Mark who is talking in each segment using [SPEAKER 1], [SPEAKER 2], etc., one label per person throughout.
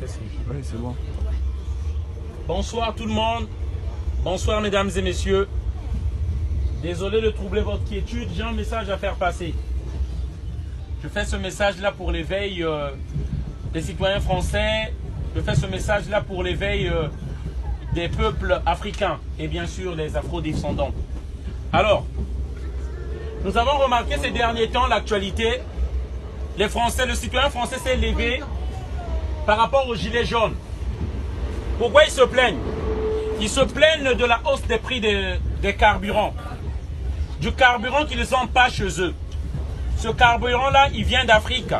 [SPEAKER 1] Oui, c'est bon.
[SPEAKER 2] Bonsoir tout le monde. Bonsoir mesdames et messieurs. Désolé de troubler votre quiétude, j'ai un message à faire passer. Je fais ce message-là pour l'éveil des citoyens français. Je fais ce message-là pour l'éveil des peuples africains et bien sûr des afro-descendants. Alors, nous avons remarqué ces derniers temps l'actualité. Les Français, le citoyen français s'est levé par rapport aux gilets jaunes. Pourquoi ils se plaignent? Ils se plaignent de la hausse des prix des carburants. Du carburant qu'ils n'ont pas chez eux. Ce carburant-là, il vient d'Afrique.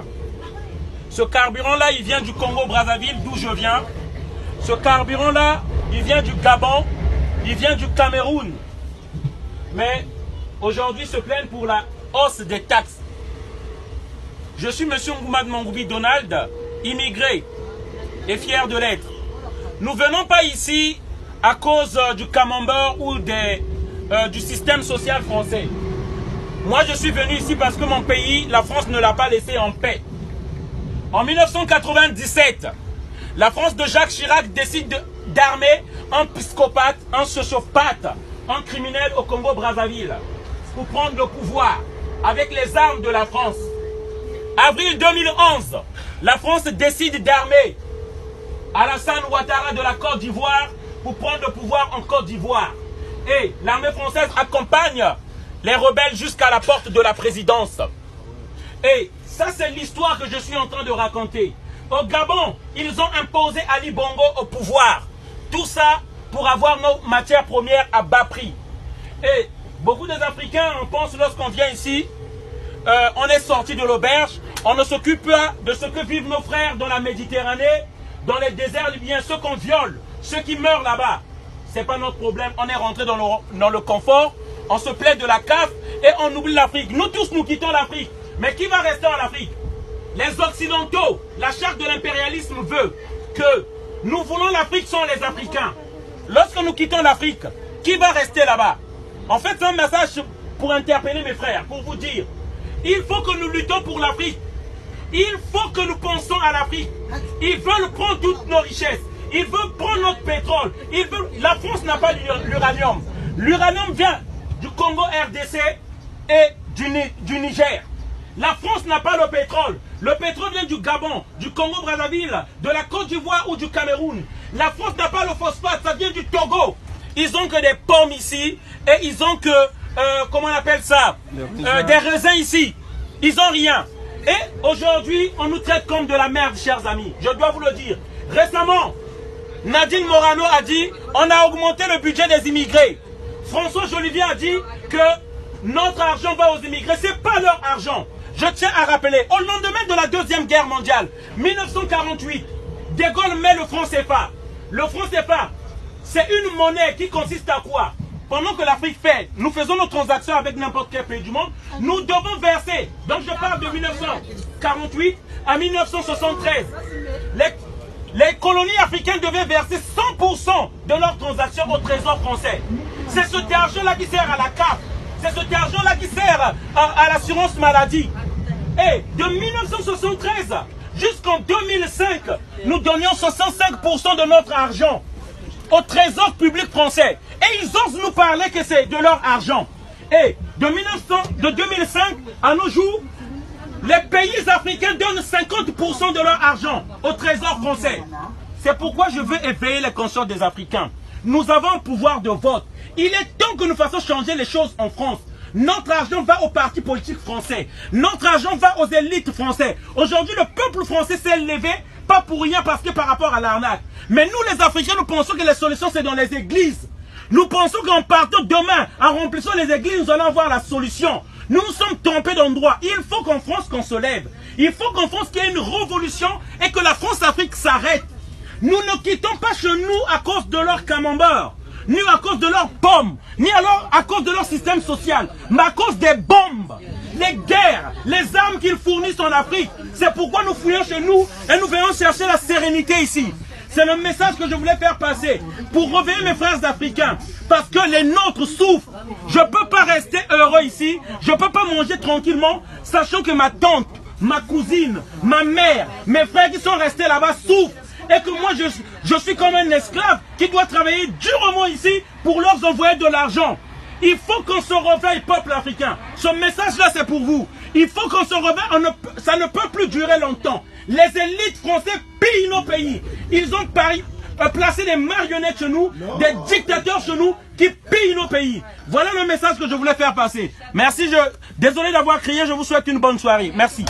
[SPEAKER 2] Ce carburant-là, il vient du Congo-Brazzaville, d'où je viens. Ce carburant-là, il vient du Gabon, il vient du Cameroun. Mais aujourd'hui, ils se plaignent pour la hausse des taxes. Je suis M. Ngoumad Mangoubi Donald, immigré et fier de l'être. Nous ne venons pas ici à cause du camembert ou du système social français. Moi, je suis venu ici parce que mon pays, la France, ne l'a pas laissé en paix. En 1997, la France de Jacques Chirac décide d'armer un psychopathe, un sociopathe, un criminel au Congo-Brazzaville pour prendre le pouvoir avec les armes de la France. Avril 2011, la France décide d'armer Alassane Ouattara de la Côte d'Ivoire pour prendre le pouvoir en Côte d'Ivoire. Et l'armée française accompagne les rebelles jusqu'à la porte de la présidence. Et ça, c'est l'histoire que je suis en train de raconter. Au Gabon, ils ont imposé Ali Bongo au pouvoir. Tout ça pour avoir nos matières premières à bas prix. Et beaucoup des Africains, on pense lorsqu'on vient ici, on est sorti de l'auberge, on ne s'occupe pas de ce que vivent nos frères dans la Méditerranée, dans les déserts libyens, ceux qu'on viole, ceux qui meurent là-bas. Ce n'est pas notre problème, on est rentré dans le confort, on se plaît de la CAF et on oublie l'Afrique. Nous tous, nous quittons l'Afrique. Mais qui va rester en Afrique? Les Occidentaux, la charte de l'impérialisme veut que nous voulons l'Afrique sans les Africains. Lorsque nous quittons l'Afrique, qui va rester là-bas? En fait, c'est un message pour interpeller mes frères, pour vous dire, il faut que nous luttons pour l'Afrique. Il faut que nous pensions à l'Afrique. Ils veulent prendre toutes nos richesses. Ils veulent prendre notre pétrole. La France n'a pas l'uranium. L'uranium vient du Congo RDC et du Niger. La France n'a pas le pétrole. Le pétrole vient du Gabon, du Congo-Brazzaville, de la Côte d'Ivoire ou du Cameroun. La France n'a pas le phosphate, ça vient du Togo. Ils ont que des pommes ici et ils ont que, comment on appelle ça, des raisins ici. Ils n'ont rien. Et aujourd'hui, on nous traite comme de la merde, chers amis. Je dois vous le dire. Récemment, Nadine Morano a dit, on a augmenté le budget des immigrés. François Jolivier a dit que notre argent va aux immigrés. Ce n'est pas leur argent. Je tiens à rappeler, au lendemain de la Deuxième Guerre mondiale, 1948, De Gaulle met le franc CFA. Le franc CFA, c'est une monnaie qui consiste à quoi? Pendant que l'Afrique fait, nous faisons nos transactions avec n'importe quel pays du monde, nous devons verser. Donc je parle de 1948 à 1973. Les colonies africaines devaient verser 100% de leurs transactions au trésor français. C'est cet argent-là qui sert à la CAF. C'est cet argent-là qui sert à l'assurance maladie. Et de 1973 jusqu'en 2005, nous donnions 65% de notre argent au trésor public français. Et ils osent nous parler que c'est de leur argent. Et de 2005 à nos jours, les pays africains donnent 50% de leur argent au trésor français. C'est pourquoi je veux éveiller les consciences des Africains. Nous avons un pouvoir de vote. Il est temps que nous fassions changer les choses en France. Notre argent va aux partis politiques français. Notre argent va aux élites françaises. Aujourd'hui, le peuple français s'est levé, pas pour rien, parce que par rapport à l'arnaque. Mais nous, les Africains, nous pensons que les solutions, c'est dans les églises. Nous pensons qu'en partant demain, en remplissant les églises, nous allons avoir la solution. Nous nous sommes trompés d'endroit. Il faut qu'en France, qu'on se lève. Il faut qu'en France, qu'il y ait une révolution et que la France-Afrique s'arrête. Nous ne quittons pas chez nous à cause de leur camembert, ni à cause de leurs pommes, ni alors à cause de leur système social, mais à cause des bombes, les guerres, les armes qu'ils fournissent en Afrique. C'est pourquoi nous fouillons chez nous et nous venons chercher la sérénité ici. C'est le message que je voulais faire passer pour réveiller mes frères africains. Parce que les nôtres souffrent. Je ne peux pas rester heureux ici. Je ne peux pas manger tranquillement, sachant que ma tante, ma cousine, ma mère, mes frères qui sont restés là-bas souffrent. et que moi je suis comme un esclave qui doit travailler durement ici pour leur envoyer de l'argent. Il faut qu'on se réveille, peuple africain. Ce message-là, c'est pour vous. Il faut qu'on se réveille. Ça ne peut plus durer longtemps. Les élites françaises pillent nos pays. Ils ont placé des marionnettes chez nous, des dictateurs chez nous qui pillent nos pays. Voilà le message que je voulais faire passer. Merci. Désolé d'avoir crié. Je vous souhaite une bonne soirée. Merci.